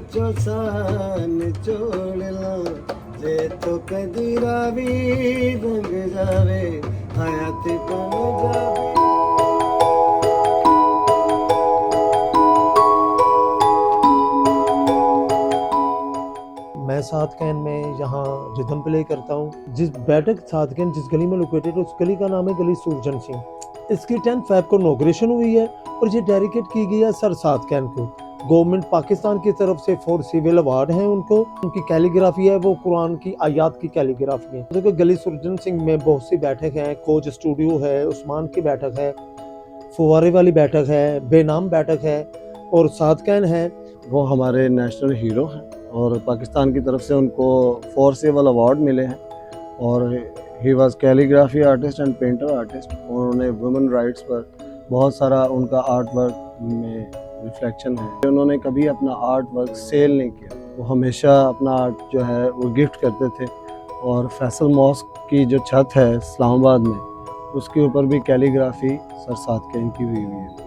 चौसान चोड़ला जे तो कदी रावी रंग जावे हयात पण जावे। मैं सात कैन में यहाँ रिदम प्ले करता हूँ। जिस बैठक सात कैन जिस गली में लोकेटेड है उस गली का नाम है गली सुरजन सिंह। इसकी 10 फ़रवरी को इनॉग्रेशन हुई है और ये डेडिकेट की गई है सर सात कैन को। गवर्नमेंट पाकिस्तान की तरफ से 4 सिविल अवार्ड हैं उनको। उनकी कैलीग्राफी है वो कुरान की आयात की कैलीग्राफी है। देखो गली सुरजन सिंह में बहुत सी बैठक हैं, कोच स्टूडियो है, उस्मान की बैठक है, फुवारे वाली बैठक है, बेनाम बैठक है और सात कैन है। वो हमारे नेशनल हीरो हैं और पाकिस्तान की तरफ से उनको 4 सिविल अवार्ड मिले हैं और he was calligraphy artist and painter artist. उन्होंने वुमेन राइट्स पर बहुत सारा उनका आर्ट वर्क में रिफ्लेक्शन है। उन्होंने कभी अपना आर्ट वर्क सेल नहीं किया, वो हमेशा अपना आर्ट जो है वो गिफ्ट करते थे। और फैसल मॉस्क की जो छत है इस्लामाबाद में उसके ऊपर भी कैलीग्राफी सर सात कैन की हुई है।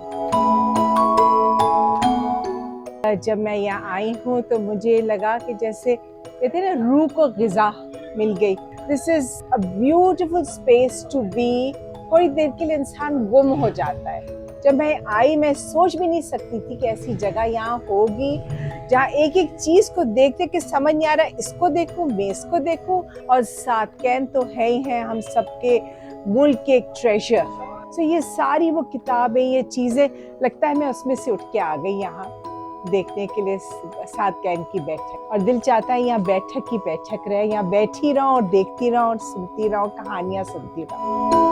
जब मैं यहाँ आई हूँ तो मुझे लगा कि जैसे कहते हैं ना रूह को ग़िज़ा मिल गई। This is a beautiful space to be. थोड़ी देर के लिए इंसान गुम हो जाता है। जब मैं आई मैं सोच भी नहीं सकती थी कि ऐसी जगह यहाँ होगी जहाँ एक एक चीज़ को देखते कि समझ नहीं आ रहा इसको देखूँ मैं इसको देखूँ। और सात कैन तो है ही है हम सबके मुल्क के एक ट्रेजर। तो ये सारी वो किताबें ये चीज़ें लगता है मैं उसमें से उठ के आ गई यहाँ देखने के लिए सात कैन की बैठक। और दिल चाहता है यहाँ बैठक ही बैठक रहे, यहाँ बैठी रहूं और देखती रहूं और सुनती रहूं, कहानियां सुनती रहूं।